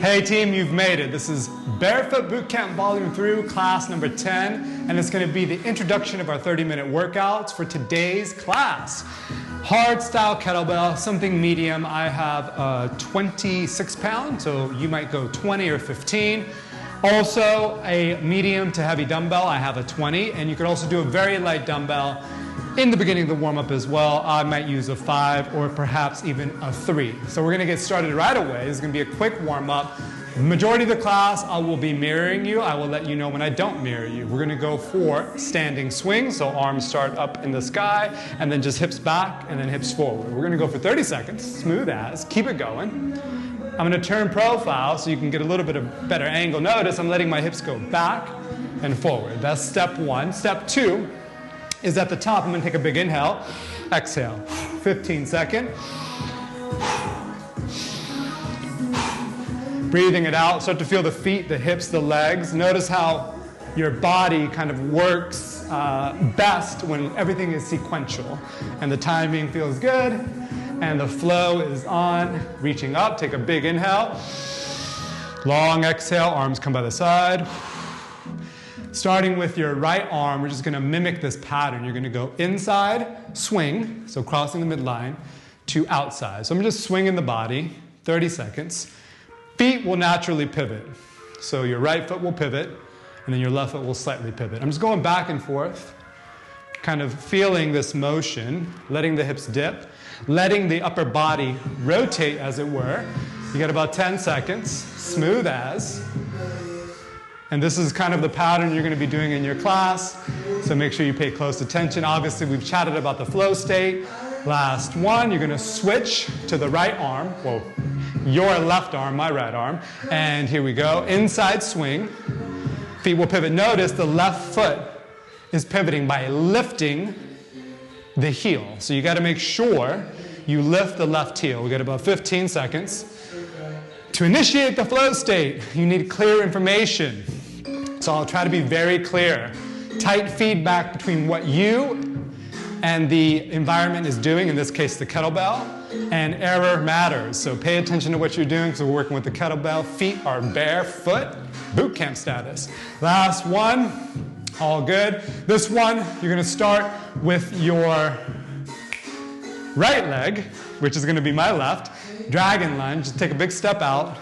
Hey team, you've made it. This is Barefoot Bootcamp Volume 3, class number 10, and it's going to be the introduction of our 30-minute workouts for today's class. Hard style kettlebell, something medium. I have a 26 pound, so you might go 20 or 15. Also a medium to heavy dumbbell, I have a 20, and you could also do a very light dumbbell in the beginning of the warm-up as well. I might use a 5 or perhaps even a 3. So we're going to get started right away. This is going to be a quick warm-up. The majority of the class, I will be mirroring you. I will let you know when I don't mirror you. We're going to go for standing swings, so arms start up in the sky, and then just hips back, and then hips forward. We're going to go for 30 seconds, smooth as. Keep it going. I'm going to turn profile so you can get a little bit of better angle. Notice I'm letting my hips go back and forward. That's step 1. Step 2 is at the top. I'm going to take a big inhale, exhale, 15 seconds. Breathing it out, start to feel the feet, the hips, the legs. Notice how your body kind of works best when everything is sequential. And the timing feels good, and the flow is on. Reaching up, take a big inhale. Long exhale, arms come by the side. Starting with your right arm, we're just going to mimic this pattern. You're going to go inside, swing, so crossing the midline, to outside. So I'm just swinging the body, 30 seconds. Feet will naturally pivot. So your right foot will pivot, and then your left foot will slightly pivot. I'm just going back and forth, kind of feeling this motion, letting the hips dip, letting the upper body rotate, as it were. You got about 10 seconds, smooth as. And this is kind of the pattern you're going to be doing in your class, so make sure you pay close attention. Obviously, we've chatted about the flow state. Last one, you're going to switch to the right arm. Well, your left arm, my right arm. And here we go. Inside swing. Feet will pivot. Notice the left foot is pivoting by lifting the heel. So you got to make sure you lift the left heel. We got about 15 seconds. To initiate the flow state, you need clear information. So I'll try to be very clear. Tight feedback between what you and the environment is doing, in this case the kettlebell, and error matters. So pay attention to what you're doing, because we're working with the kettlebell. Feet are barefoot, boot camp status. Last one, all good. This one, you're going to start with your right leg, which is going to be my left. Dragon lunge, just take a big step out,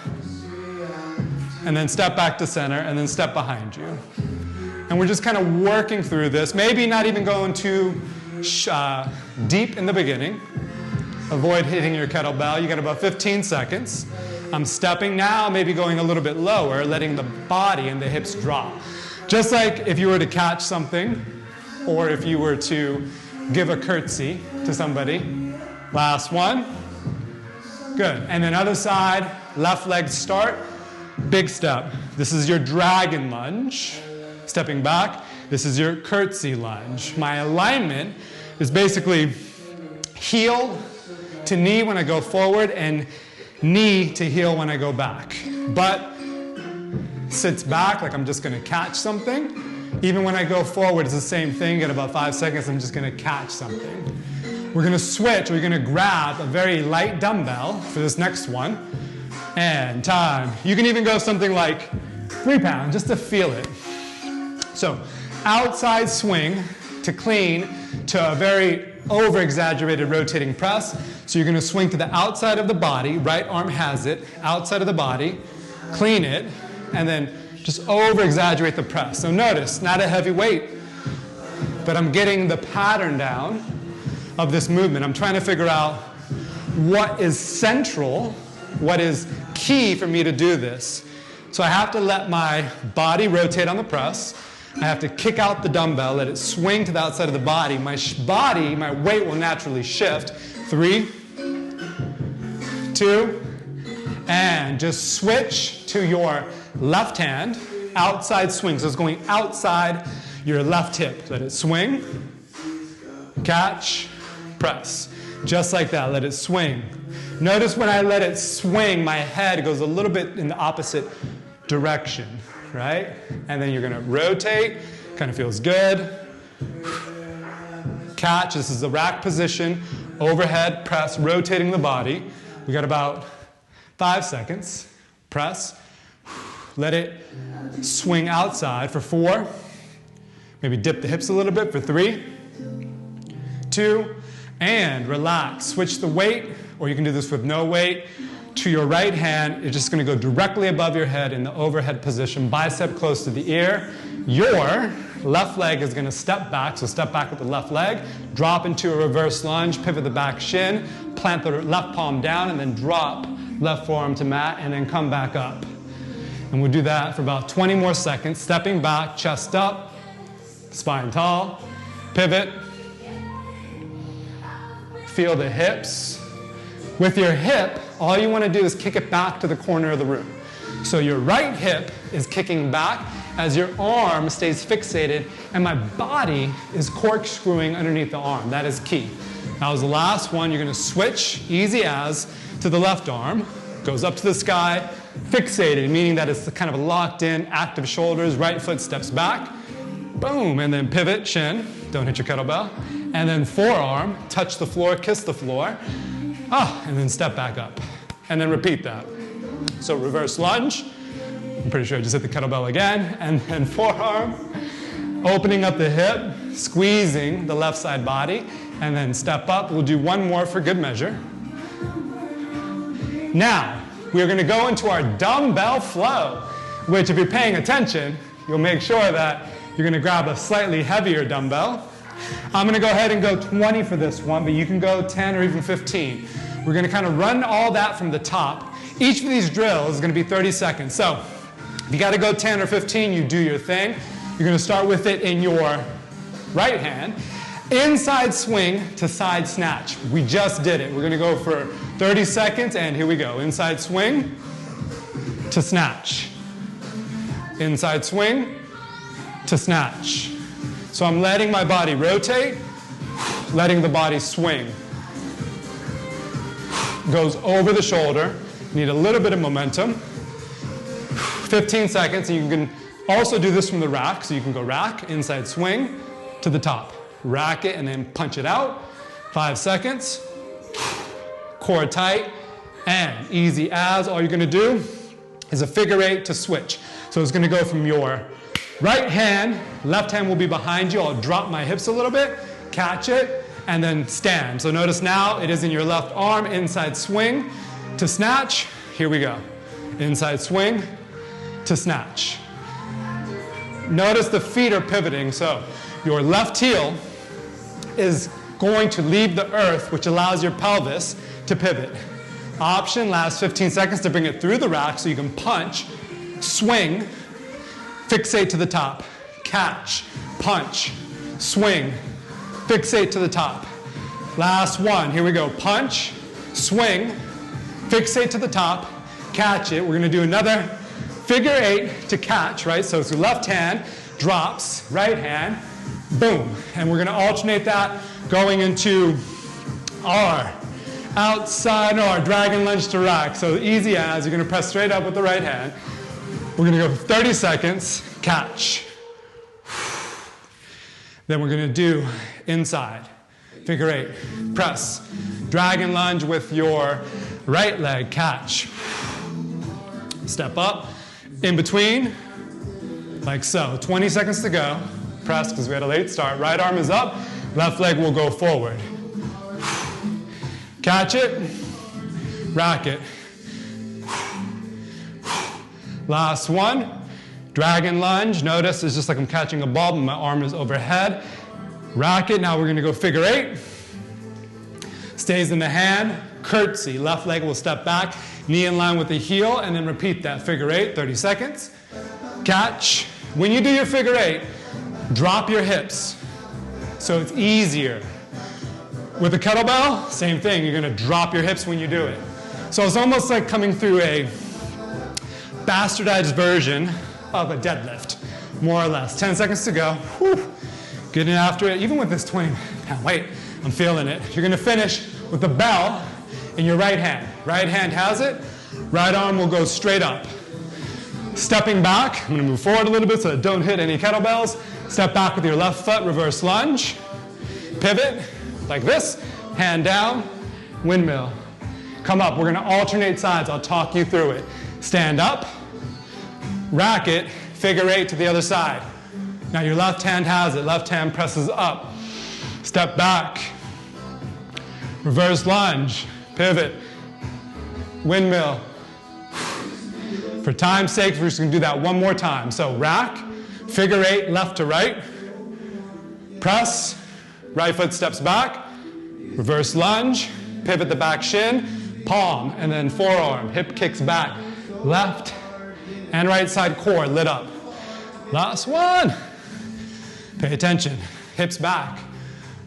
and then step back to center, and then step behind you. And we're just kind of working through this, maybe not even going too deep in the beginning. Avoid hitting your kettlebell. You got about 15 seconds. I'm stepping now, maybe going a little bit lower, letting the body and the hips drop. Just like if you were to catch something, or if you were to give a curtsy to somebody. Last one. Good. And then other side, left leg start, big step. This is your dragon lunge. Stepping back, this is your curtsy lunge. My alignment is basically heel to knee when I go forward and knee to heel when I go back. Butt sits back like I'm just going to catch something. Even when I go forward, it's the same thing. Get about 5 seconds, I'm just going to catch something. We're going to switch. We're going to grab a very light dumbbell for this next one. And time. You can even go something like 3 pounds just to feel it. So outside swing to clean to a very over-exaggerated rotating press. So you're going to swing to the outside of the body. Right arm has it. Outside of the body. Clean it. And then just over-exaggerate the press. So notice, not a heavy weight, but I'm getting the pattern down of this movement. I'm trying to figure out what is central, what is key for me to do this. So I have to let my body rotate on the press. I have to kick out the dumbbell, let it swing to the outside of the body. My body, my weight will naturally shift. 3, 2, and just switch to your left hand, outside swing. So it's going outside your left hip. Let it swing, catch, press. Just like that, let it swing. Notice when I let it swing, my head goes a little bit in the opposite direction, right? And then you're going to rotate, kind of feels good. Catch, this is the rack position, overhead, press, rotating the body. We got about 5 seconds. Press. press. Let it swing outside for 4. Maybe dip the hips a little bit for 3, 2, and relax. Switch the weight, or you can do this with no weight, to your right hand. You're just going to go directly above your head in the overhead position, bicep close to the ear. Your left leg is going to step back, so step back with the left leg, drop into a reverse lunge, pivot the back shin, plant the left palm down, and then drop left forearm to mat, and then come back up. And we'll do that for about 20 more seconds, stepping back, chest up, spine tall, pivot, feel the hips. With your hip, all you want to do is kick it back to the corner of the room. So your right hip is kicking back as your arm stays fixated, and my body is corkscrewing underneath the arm. That is key. That was the last one. You're going to switch, easy as, to the left arm. Goes up to the sky, fixated, meaning that it's kind of locked in, active shoulders, right foot steps back, boom, and then pivot, shin, don't hit your kettlebell, and then forearm, touch the floor, kiss the floor, and then step back up, and then repeat that. So reverse lunge, I'm pretty sure I just hit the kettlebell again, and then forearm, opening up the hip, squeezing the left side body, and then step up. We'll do one more for good measure. Now, we're going to go into our dumbbell flow, which if you're paying attention, you'll make sure that you're going to grab a slightly heavier dumbbell. I'm going to go ahead and go 20 for this one, but you can go 10 or even 15. We're going to kind of run all that from the top. Each of these drills is going to be 30 seconds. So if you got to go 10 or 15, you do your thing. You're going to start with it in your right hand. Inside swing to side snatch. We just did it. We're going to go for 30 seconds, and here we go. Inside swing to snatch. Inside swing to snatch. So I'm letting my body rotate, letting the body swing. Goes over the shoulder. Need a little bit of momentum. 15 seconds, and you can also do this from the rack. So you can go rack, inside swing to the top. Rack it and then punch it out. 5 seconds. Core tight and easy as. All you're going to do is a figure 8 to switch. So it's going to go from your right hand, left hand will be behind you. I'll drop my hips a little bit, catch it, and then stand. So notice now it is in your left arm, inside swing to snatch. Here we go. Inside swing to snatch. Notice the feet are pivoting. So your left heel is going to leave the earth, which allows your pelvis to pivot. Option, last 15 seconds to bring it through the rack so you can punch, swing, fixate to the top, catch, punch, swing, fixate to the top. Last one, here we go. Punch, swing, fixate to the top, catch it. We're going to do another figure 8 to catch, right? So it's your left hand, drops, right hand, boom. And we're going to alternate that going into our outside R, dragon lunge to rack. So easy as, you're going to press straight up with the right hand. We're going to go for 30 seconds, catch. Then we're going to do inside, figure 8, press. Dragon lunge with your right leg, catch. Step up, in between, like so. 20 seconds to go. Press because we had a late start. Right arm is up, left leg will go forward. Catch it, rack it. Last one, dragon lunge. Notice it's just like I'm catching a ball, but my arm is overhead. Rack it, now we're gonna go figure 8. Stays in the hand, curtsy. Left leg will step back, knee in line with the heel, and then repeat that figure 8, 30 seconds. Catch. When you do your figure 8, drop your hips so it's easier. With the kettlebell, same thing. You're going to drop your hips when you do it. So it's almost like coming through a bastardized version of a deadlift, more or less. 10 seconds to go. Whew. Getting after it. Even with this 20-pound weight, I'm feeling it. You're going to finish with the bell in your right hand. Right hand has it. Right arm will go straight up. Stepping back, I'm going to move forward a little bit so that don't hit any kettlebells. Step back with your left foot, reverse lunge. Pivot, like this. Hand down, windmill. Come up, we're going to alternate sides. I'll talk you through it. Stand up, rack it, figure 8 to the other side. Now your left hand has it, left hand presses up. Step back, reverse lunge, pivot, windmill. For time's sake, we're just gonna do that one more time. So rack, figure 8, left to right, press, right foot steps back, reverse lunge, pivot the back shin, palm, and then forearm, hip kicks back, left and right side core lit up. Last one. Pay attention, hips back,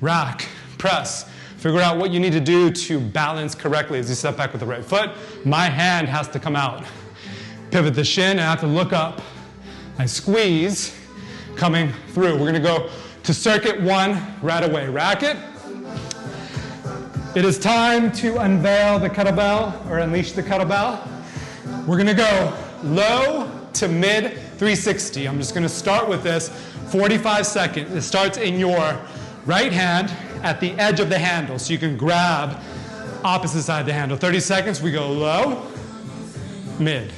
rack, press. Figure out what you need to do to balance correctly as you step back with the right foot. My hand has to come out. Pivot the shin, and I have to look up. I squeeze, coming through. We're gonna go to circuit 1 right away. Rack it. It is time to unveil the kettlebell, or unleash the kettlebell. We're gonna go low to mid 360. I'm just gonna start with this 45 seconds. It starts in your right hand at the edge of the handle, so you can grab opposite side of the handle. 30 seconds, we go low, mid,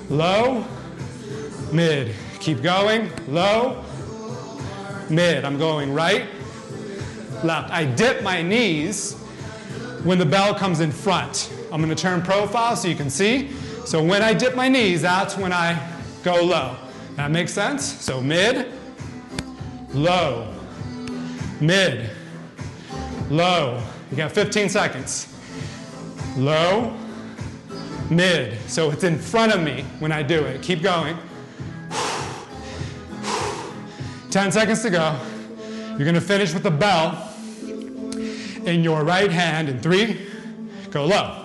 low, mid. Keep going, low, mid. I'm going right, left. I dip my knees when the bell comes in front. I'm gonna turn profile so you can see. So when I dip my knees, that's when I go low. That makes sense? So mid, low, mid, low. You got 15 seconds. Low, mid. So it's in front of me when I do it. Keep going. 10 seconds to go. You're gonna finish with the bell in your right hand in 3, go low.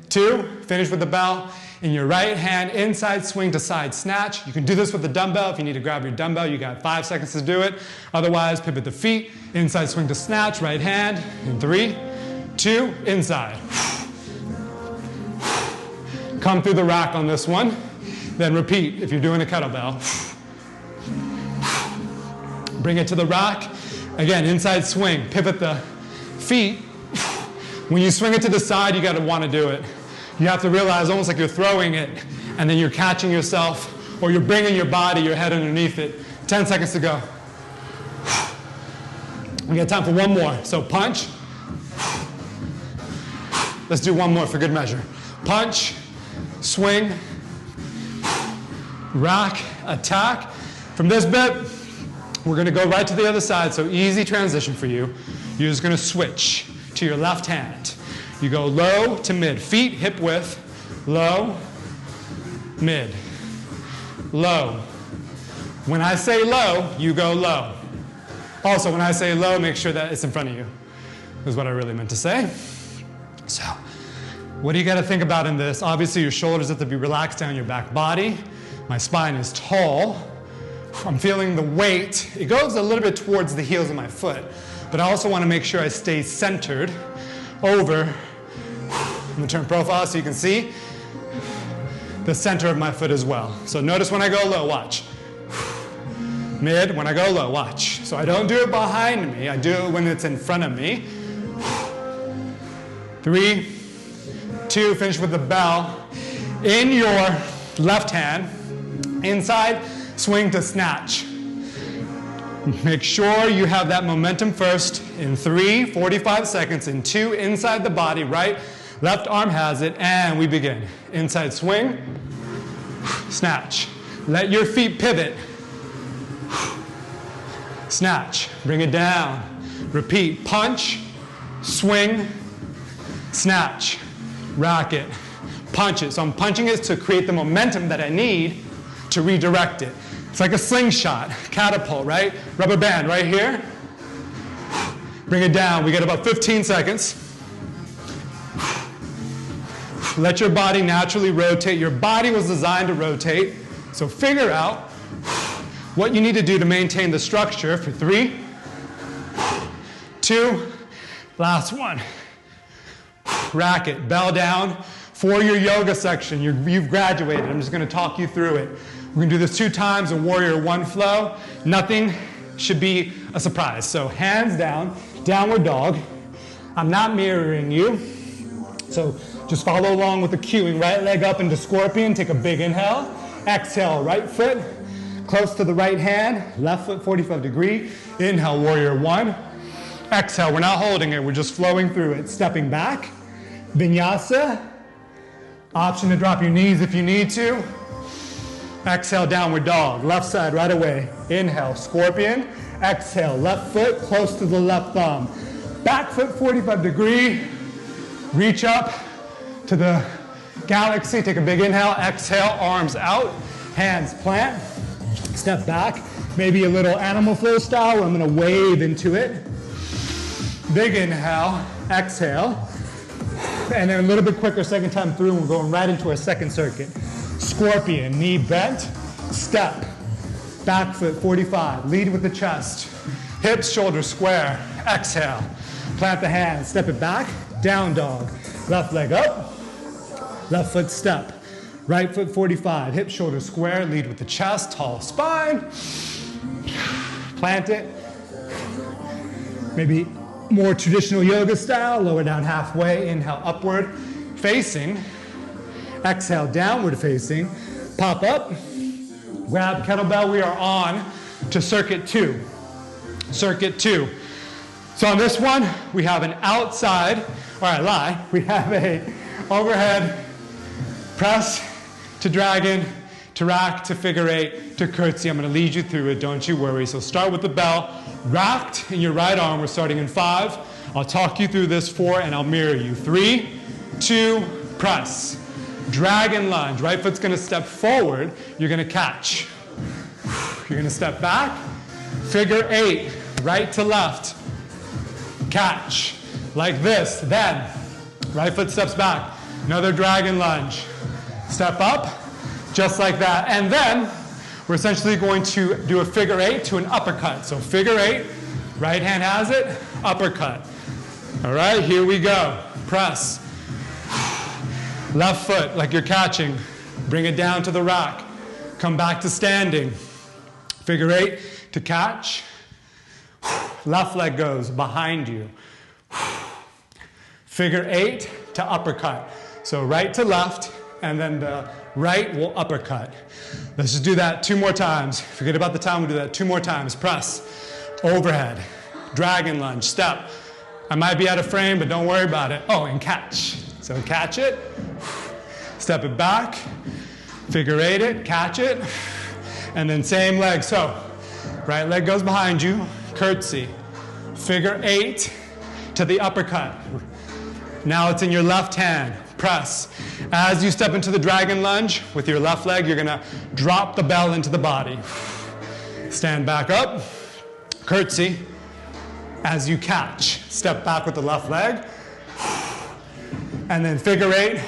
2, finish with the bell in your right hand, inside swing to side snatch. You can do this with the dumbbell. If you need to grab your dumbbell, you got 5 seconds to do it. Otherwise, pivot the feet, inside swing to snatch, right hand, in 3, 2, inside. Come through the rack on this one, then repeat if you're doing a kettlebell. Bring it to the rack. Again, inside swing, pivot the feet. When you swing it to the side, you gotta wanna do it. You have to realize almost like you're throwing it and then you're catching yourself, or you're bringing your body, your head underneath it. 10 seconds to go. We got time for one more. So punch. Let's do one more for good measure. Punch, swing, rack, attack. From this bit, we're gonna go right to the other side, so easy transition for you. You're just gonna switch to your left hand. You go low to mid, feet hip width, low, mid, low. When I say low, you go low. Also, when I say low, make sure that it's in front of you, is what I really meant to say. So, what do you gotta think about in this? Obviously, your shoulders have to be relaxed down your back body. My spine is tall. I'm feeling the weight. It goes a little bit towards the heels of my foot, but I also wanna make sure I stay centered over. I'm gonna turn profile so you can see the center of my foot as well. So notice when I go low, watch. Mid, when I go low, watch. So I don't do it behind me, I do it when it's in front of me. 3, 2, finish with the bell. In your left hand, inside, swing to snatch. Make sure you have that momentum first. In 3, 45 seconds. In 2, inside the body, right, left arm has it, and we begin. Inside swing, snatch. Let your feet pivot. Snatch, bring it down. Repeat, punch, swing, snatch, rack it, punch it. So I'm punching it to create the momentum that I need to redirect it. It's like a slingshot, catapult, right? Rubber band right here. Bring it down. We get about 15 seconds. Let your body naturally rotate. Your body was designed to rotate, so figure out what you need to do to maintain the structure for 3, 2, last one. Rack it, bell down. For your yoga section, you've graduated. I'm just gonna talk you through it. We're gonna do this 2 times, a warrior 1 flow. Nothing should be a surprise. So hands down, downward dog. I'm not mirroring you. So Just follow along with the cueing. Right leg up into scorpion. Take a big inhale. Exhale, right foot close to the right hand. Left foot 45 degree. Inhale, warrior one. Exhale, we're not holding it. We're just flowing through it. Stepping back. Vinyasa. Option to drop your knees if you need to. Exhale, downward dog. Left side right away. Inhale, scorpion. Exhale, left foot close to the left thumb. Back foot 45 degree. Reach up to the galaxy. Take a big inhale. Exhale, arms out. Hands plant. Step back. Maybe a little animal flow style where I'm going to wave into it. Big inhale. Exhale. And then a little bit quicker second time through. We're going right into our second circuit. Scorpion, knee bent. Step. Back foot 45. Lead with the chest. Hips, shoulders square. Exhale. Plant the hands. Step it back. Down dog. Left leg up. Left foot step. Right foot 45. Hips, shoulders square. Lead with the chest. Tall spine. Plant it. Maybe more traditional yoga style. Lower down halfway. Inhale upward facing. Exhale downward facing. Pop up. Grab kettlebell. We are on to circuit 2. Circuit 2. So on this one, we have an outside, or I lie, we have a overhead press to dragon, to rack, to figure 8, to curtsy. I'm going to lead you through it, don't you worry. So start with the bell, racked in your right arm. We're starting in 5. I'll talk you through this 4, and I'll mirror you. 3, 2, press. Dragon lunge. Right foot's going to step forward. You're going to catch. You're going to step back. Figure 8. Right to left. Catch. Like this. Then, right foot steps back. Another dragon lunge. Step up. Just like that. And then, we're essentially going to do a figure 8 to an uppercut. So figure 8. Right hand has it. Uppercut. All right, here we go. Press. Left foot, like you're catching. Bring it down to the rack. Come back to standing. Figure 8 to catch. Left leg goes behind you. Figure 8 to uppercut. So right to left, and then the right will uppercut. Let's just do that 2 more times. Forget about the time, we'll do that 2 more times. Press, overhead, dragon lunge, step. I might be out of frame, but don't worry about it. Oh, and catch. So catch it, step it back, figure 8 it, catch it, and then same leg. So right leg goes behind you, curtsy, figure 8 to the uppercut. Now it's in your left hand, press. As you step into the dragon lunge, with your left leg, you're gonna drop the bell into the body. Stand back up, curtsy. As you catch, step back with the left leg, and then figure 8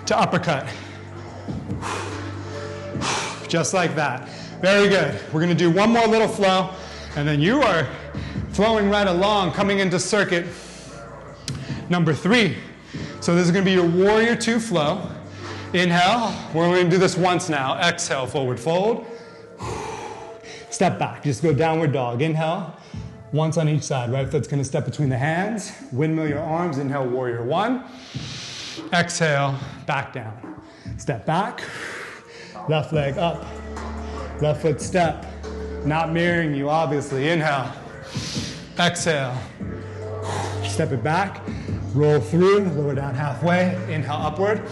to uppercut. Just like that. Very good. We're gonna do one more little flow, and then you are flowing right along, coming into circuit number 3. So this is gonna be your warrior 2 flow. Inhale, we're only gonna do this once now. Exhale, forward fold. Step back, just go downward dog. Inhale, once on each side. Right foot's gonna step between the hands. Windmill your arms, inhale, warrior 1. Exhale, back down. Step back, left leg up. Left foot step, not mirroring you obviously. Inhale, exhale, step it back, roll through, lower down halfway, inhale upward,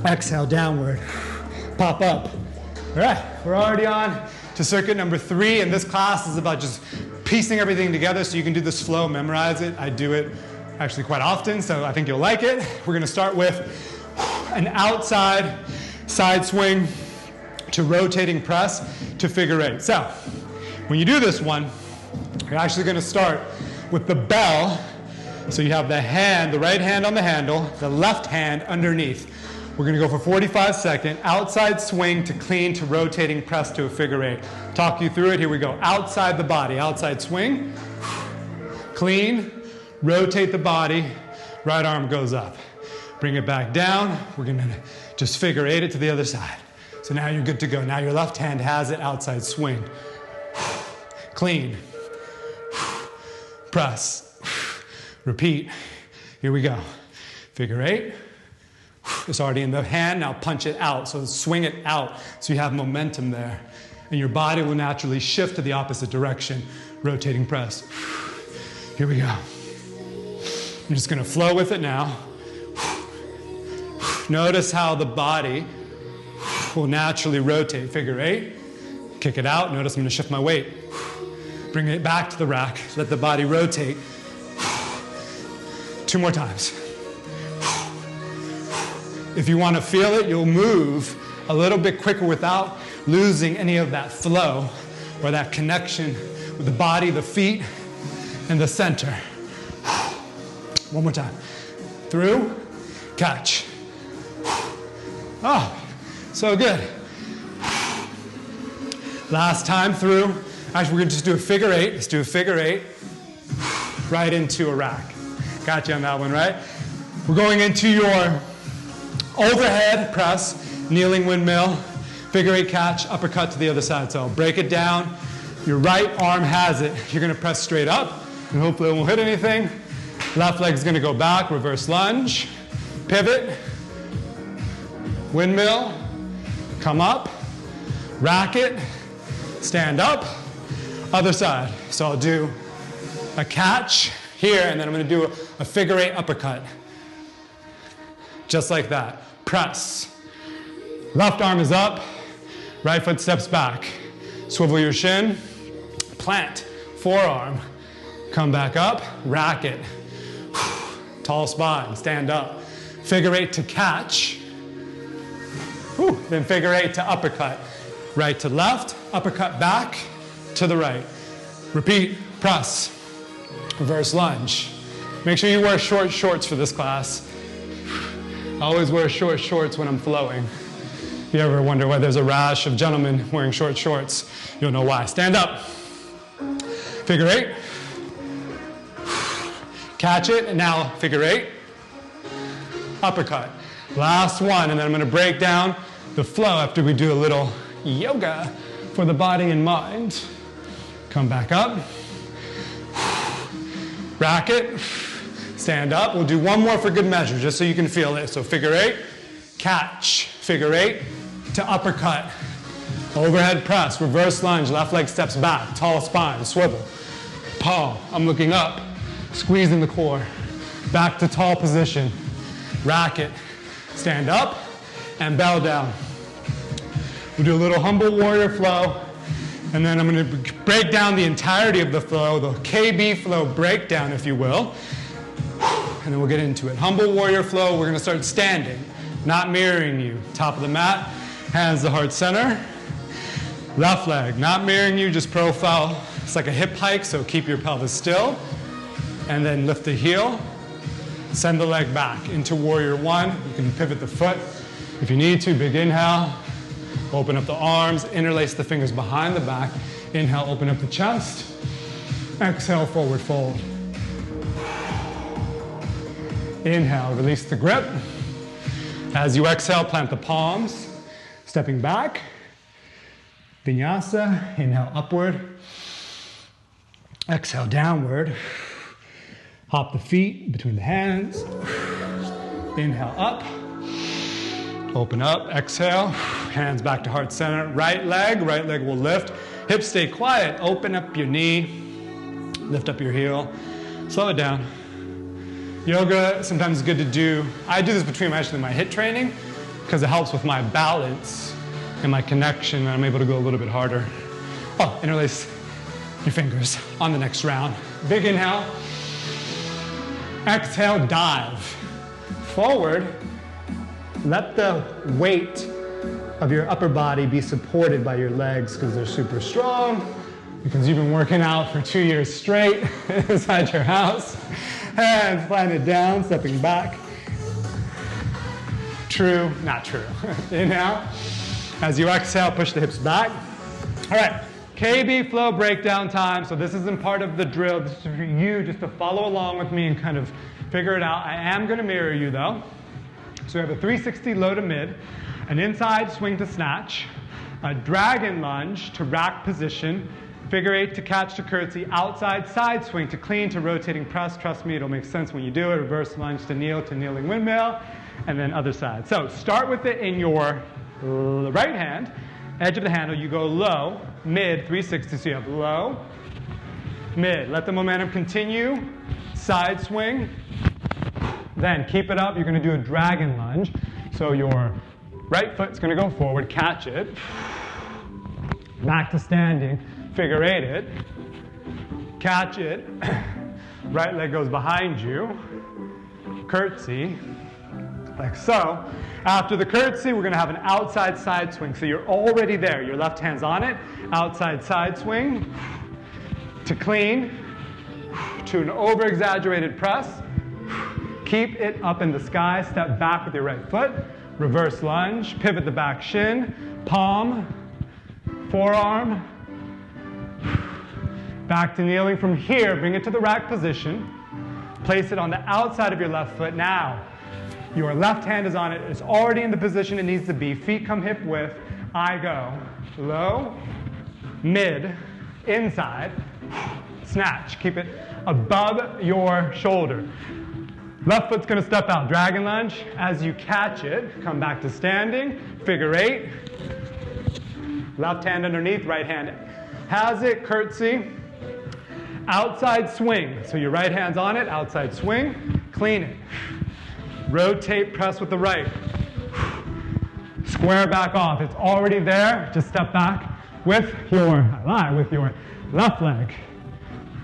exhale downward, pop up. All right, we're already on to circuit number 3, and this class is about just piecing everything together so you can do this flow, memorize it. I do it actually quite often, so I think you'll like it. We're gonna start with an outside side swing to rotating press to figure 8. So when you do this one, you're actually gonna start with the bell. So you have the hand, the right hand on the handle, the left hand underneath. We're gonna go for 45 seconds, outside swing to clean to rotating press to a figure 8. Talk you through it, here we go. Outside the body, outside swing, clean, rotate the body, right arm goes up. Bring it back down, we're gonna just figure 8 it to the other side. So now you're good to go. Now your left hand has it, outside swing. Clean, press, repeat. Here we go. Figure 8. It's already in the hand, now punch it out. So swing it out so you have momentum there. And your body will naturally shift to the opposite direction, rotating press. Here we go. I'm just gonna flow with it now. Notice how the body will naturally rotate. Figure 8, kick it out. Notice I'm gonna shift my weight. Bring it back to the rack, let the body rotate. 2 more times. If you want to feel it, you'll move a little bit quicker without losing any of that flow or that connection with the body, the feet, and the center. 1 more time. Through, catch. Oh, so good. Last time through. Actually, we're going to just do a figure 8. Let's do a figure 8 right into a rack. Got you on that one, right? We're going into your overhead press, kneeling windmill, figure 8 catch, uppercut to the other side. So break it down. Your right arm has it. You're going to press straight up, and hopefully it won't hit anything. Left leg's going to go back, reverse lunge, pivot, windmill, come up, rack it, stand up, other side. So I'll do a catch here, and then I'm going to do a figure 8 uppercut. Just like that. Press. Left arm is up, right foot steps back. Swivel your shin, plant, forearm, come back up, rack it. Tall spine, stand up. Figure 8 to catch. Then figure 8 to uppercut. Right to left, uppercut back to the right. Repeat, press, reverse lunge. Make sure you wear short shorts for this class. I always wear short shorts when I'm flowing. If you ever wonder why there's a rash of gentlemen wearing short shorts, you'll know why. Stand up. Figure 8. Catch it, and now figure 8. Uppercut. Last one, and then I'm going to break down the flow after we do a little yoga for the body and mind. Come back up. Rack it. Stand up. We'll do one more for good measure, just so you can feel it. So figure 8, catch. Figure 8 to uppercut. Overhead press, reverse lunge, left leg steps back, tall spine, swivel. Palm, I'm looking up, squeezing the core. Back to tall position. Rack it. Stand up and bow down. We'll do a little humble warrior flow, and then I'm going to break down the entirety of the flow, the KB flow breakdown, if you will, and then we'll get into it. Humble warrior flow, we're going to start standing, not mirroring you. Top of the mat, hands to heart center. Left leg, not mirroring you, just profile. It's like a hip hike, so keep your pelvis still, and then lift the heel. Send the leg back into warrior 1. You can pivot the foot if you need to. Big inhale. Open up the arms. Interlace the fingers behind the back. Inhale, open up the chest. Exhale, forward fold. Inhale, release the grip. As you exhale, plant the palms. Stepping back. Vinyasa. Inhale, upward. Exhale, downward. Hop the feet between the hands. Inhale up. Open up, exhale. Hands back to heart center. Right leg will lift. Hips stay quiet. Open up your knee. Lift up your heel. Slow it down. Yoga sometimes is good to do. I do this between actually my HIIT training because it helps with my balance and my connection, and I'm able to go a little bit harder. Oh, interlace your fingers on the next round. Big inhale. Exhale, dive. Forward. Let the weight of your upper body be supported by your legs because they're super strong, because you've been working out for 2 years straight inside your house. Hands planted down, stepping back. True, not true. Inhale. As you exhale, push the hips back. All right. KB flow breakdown time. So this isn't part of the drill. This is for you just to follow along with me and kind of figure it out. I am going to mirror you though. So we have a 360 low to mid, an inside swing to snatch, a dragon lunge to rack position, Figure 8 to catch to curtsy, outside side swing to clean to rotating press. Trust me, it'll make sense when you do it. Reverse lunge to kneel to kneeling windmill, and then other side. So start with it in your right hand, edge of the handle. You go low, mid, 360. So you have low, mid. Let the momentum continue. Side swing. Then keep it up. You're going to do a dragon lunge. So your right foot's going to go forward, catch it. Back to standing. Figure 8 it, catch it, right leg goes behind you, curtsy, like so. After the curtsy, we're going to have an outside side swing. So you're already there. Your left hand's on it, outside side swing, to clean, to an over-exaggerated press. Keep it up in the sky, step back with your right foot, reverse lunge, pivot the back shin, palm, forearm, back to kneeling. From here, bring it to the rack position. Place it on the outside of your left foot. Now, your left hand is on it. It's already in the position it needs to be. Feet come hip width. I go low, mid, inside, snatch. Keep it above your shoulder. Left foot's going to step out. Dragon lunge. As you catch it, come back to standing. Figure 8. Left hand underneath, right hand has it. Curtsy. Outside swing. So your right hand's on it, outside swing, clean it. Rotate, press with the right. Square back off. It's already there. Just step back with your left leg.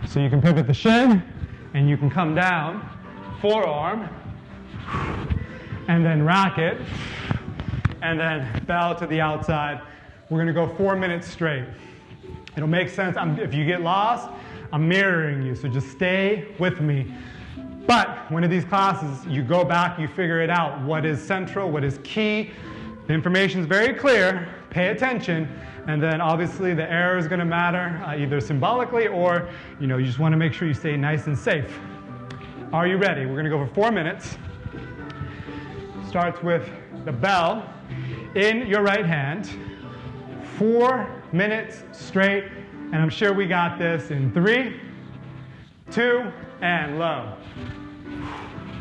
So you can pivot the shin, and you can come down, forearm, and then rack it, and then bell to the outside. We're going to go 4 minutes straight. It'll make sense. If you get lost, I'm mirroring you, so just stay with me. But one of these classes, you go back, you figure it out. What is central, what is key? The information is very clear. Pay attention. And then obviously the error is going to matter, either symbolically or you just want to make sure you stay nice and safe. Are you ready? We're going to go for 4 minutes. Starts with the bell in your right hand. 4 minutes straight. And I'm sure we got this in 3, 2, and low.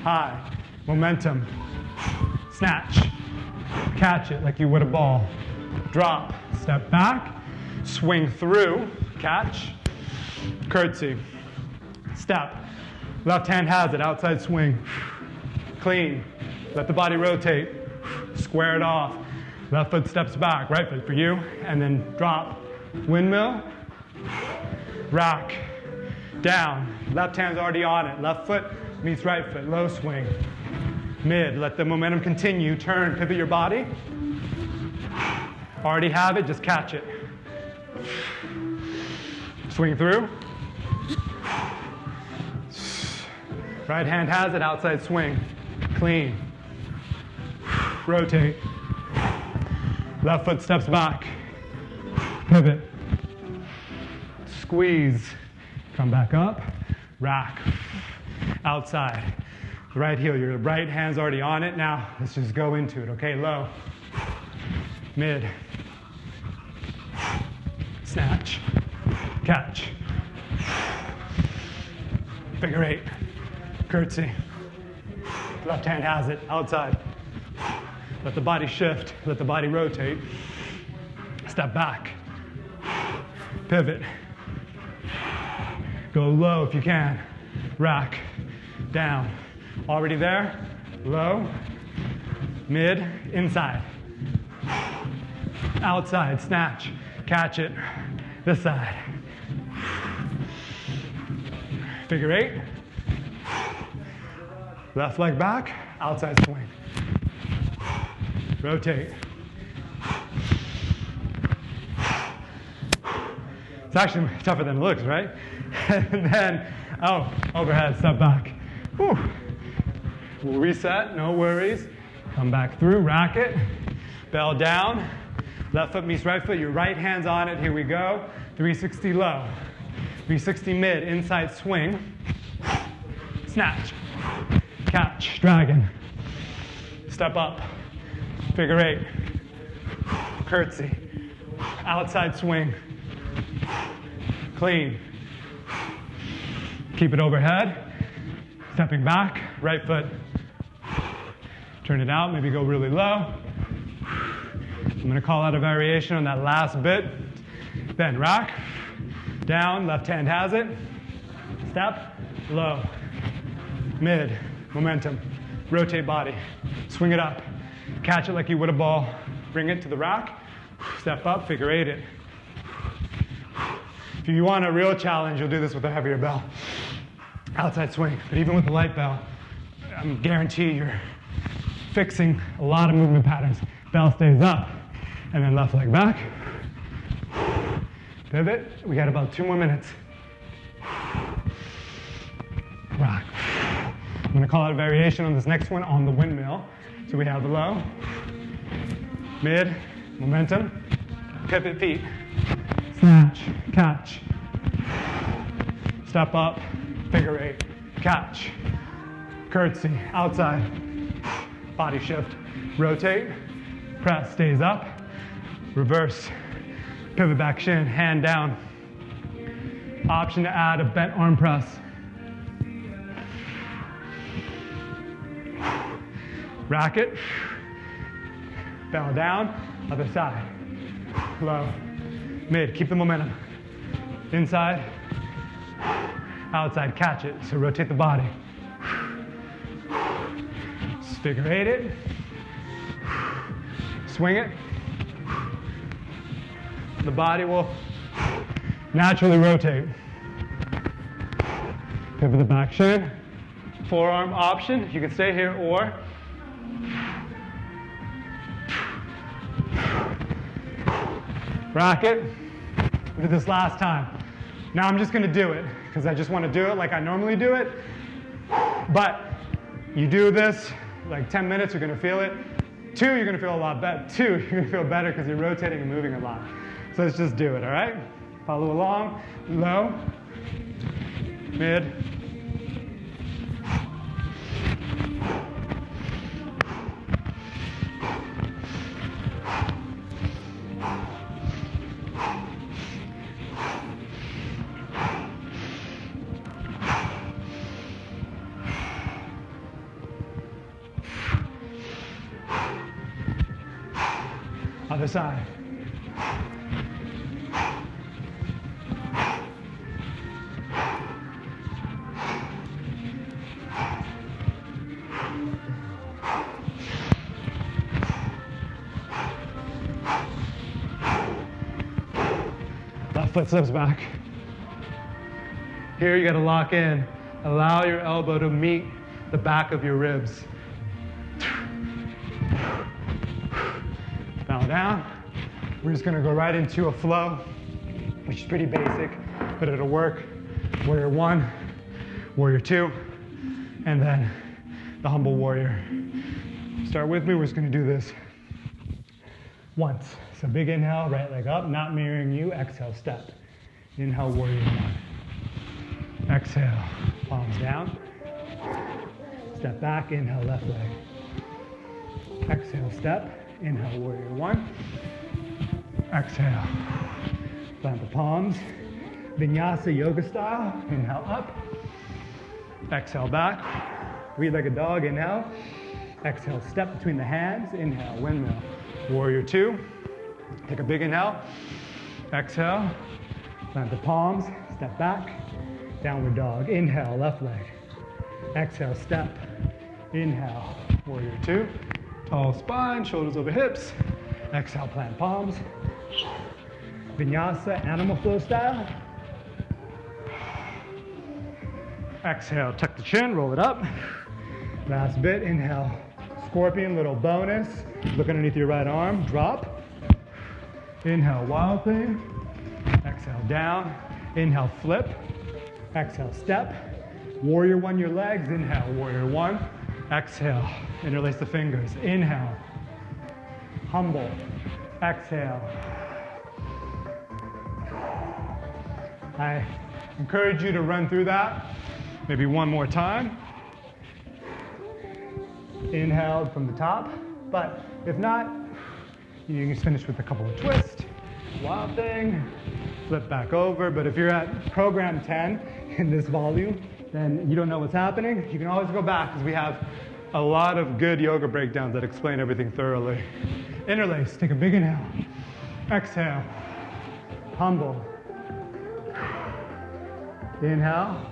High. Momentum. Snatch. Catch it like you would a ball. Drop. Step back. Swing through. Catch. Curtsy. Step. Left hand has it. Outside swing. Clean. Let the body rotate. Square it off. Left foot steps back. Right foot for you. And then drop. Windmill. Rack. Down. Left hand's already on it. Left foot meets right foot. Low swing. Mid. Let the momentum continue. Turn. Pivot your body. Already have it. Just catch it. Swing through. Right hand has it. Outside swing. Clean. Rotate. Left foot steps back. Pivot. Squeeze. Come back up. Rack. Outside. Right heel. Your right hand's already on it. Now, let's just go into it, okay? Low. Mid. Snatch. Catch. Figure 8. Curtsy. Left hand has it. Outside. Let the body shift. Let the body rotate. Step back. Pivot. Go low if you can. Rack. Down. Already there. Low. Mid. Inside. Outside. Snatch. Catch it. This side. Figure 8. Left leg back. Outside swing. Rotate. It's actually tougher than it looks, right? And then, overhead, step back. Whew. We'll reset, no worries. Come back through, rack it. Bell down. Left foot meets right foot. Your right hand's on it. Here we go. 360 low. 360 mid. Inside swing. Snatch. Catch. Dragon. Step up. Figure 8. Curtsy. Outside swing. clean. Keep it overhead. Stepping back, right foot. Turn it out, maybe go really low. I'm gonna call out a variation on that last bit. Then rack, down, left hand has it. Step, low, mid, momentum. Rotate body, swing it up. Catch it like you would a ball. Bring it to the rack, step up, figure eight it. If you want a real challenge, you'll do this with a heavier bell. Outside swing, but even with the light bell, I guarantee you're fixing a lot of movement patterns. Bell stays up, and then left leg back. Pivot, we got about 2 more minutes. Rock. I'm gonna call out a variation on this next one on the windmill. So we have the low, mid, momentum, pivot feet, snatch, catch, step up, figure eight, catch, curtsy, outside, body shift, rotate, press, stays up, reverse, pivot back shin, hand down. Option to add a bent arm press. Rack it, bell down, other side, low, mid, keep the momentum, inside, outside, catch it, so rotate the body. Figure eight it, swing it, the body will naturally rotate. Pivot the back shin, forearm option, you can stay here or rack it. We did this last time. Now I'm just gonna do it because I just wanna do it like I normally do it. But you do this, like 10 minutes, you're gonna feel it. 2, you're gonna feel a lot better. 2, you're gonna feel better because you're rotating and moving a lot. So let's just do it, all right? Follow along, low, mid, other side. Left foot slips back. Here you got to lock in. Allow your elbow to meet the back of your ribs. Bow down. We're just going to go right into a flow, which is pretty basic, but it'll work. Warrior 1, Warrior 2, and then the humble warrior. Start with me. We're just going to do this once. So big inhale, right leg up, not mirroring you. Exhale, step. Inhale, warrior 1. Exhale, palms down. Step back, inhale, left leg. Exhale, step. Inhale, warrior 1. Exhale. Plant the palms. Vinyasa yoga style. Inhale up. Exhale back. Three-legged dog. Inhale. Exhale, step between the hands. Inhale, windmill. Warrior 2. Take a big inhale. Exhale. Plant the palms. Step back. Downward dog. Inhale, left leg. Exhale, step. Inhale, warrior 2. Tall spine, shoulders over hips. Exhale, plant palms. Vinyasa, animal flow style. Exhale, tuck the chin, roll it up. Last bit, inhale, scorpion, little bonus. Look underneath your right arm, drop. Inhale, wild thing. Exhale, down. Inhale, flip. Exhale, step. Warrior 1, your legs. Inhale, warrior 1. Exhale, interlace the fingers. Inhale, humble. Exhale. I encourage you to run through that maybe one more time. Inhale from the top, but if not, you can just finish with a couple of twists. Wild thing, flip back over. But if you're at program 10 in this volume, then you don't know what's happening, you can always go back because we have a lot of good yoga breakdowns that explain everything thoroughly. Interlace, take a big inhale. Exhale, humble. Inhale,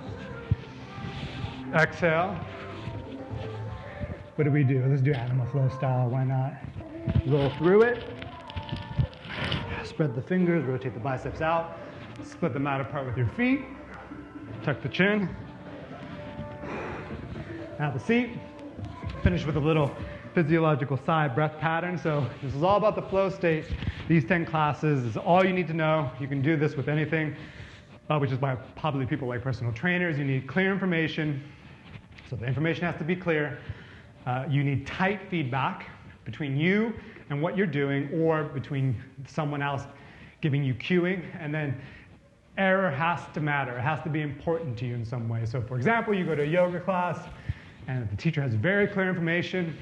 exhale. What do we do? Let's do animal flow style, why not? Roll through it. Spread the fingers, rotate the biceps out. Split them out apart with your feet. Tuck the chin. Have a seat. Finish with a little physiological sigh breath pattern. So this is all about the flow state. These 10 classes is all you need to know. You can do this with anything, which is why probably people like personal trainers. You need clear information. So the information has to be clear. You need tight feedback between you and what you're doing, or between someone else giving you cueing. And then error has to matter. It has to be important to you in some way. So for example, you go to a yoga class and the teacher has very clear information.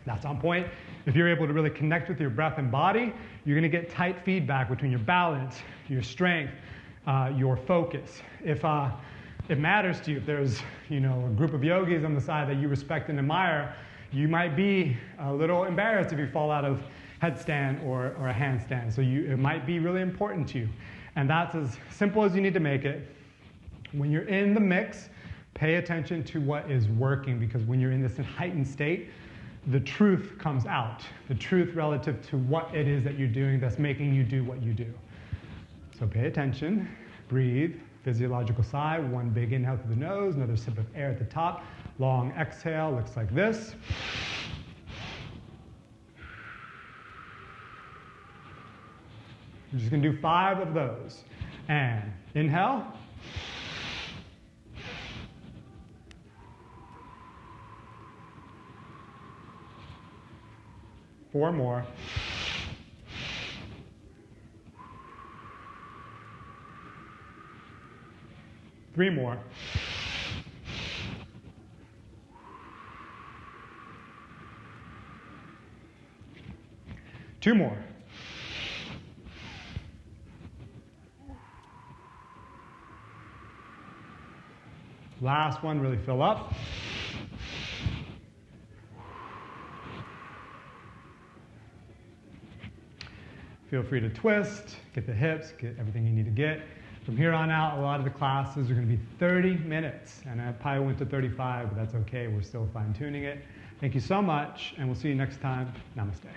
That's on point. If you're able to really connect with your breath and body, you're going to get tight feedback between your balance, your strength, your focus. If it matters to you, if there's a group of yogis on the side that you respect and admire, you might be a little embarrassed if you fall out of headstand or a handstand. So it might be really important to you. And that's as simple as you need to make it. When you're in the mix, pay attention to what is working, because when you're in this heightened state, the truth comes out. The truth relative to what it is that you're doing that's making you do what you do. So pay attention, breathe, physiological sigh, one big inhale through the nose, another sip of air at the top, long exhale, looks like this. We're just going to do 5 of those. And inhale. Four more. Three more. Two more. Last one, really fill up. Feel free to twist, get the hips, get everything you need to get. From here on out, a lot of the classes are going to be 30 minutes, and I probably went to 35, but that's okay. We're still fine-tuning it. Thank you so much, and we'll see you next time. Namaste.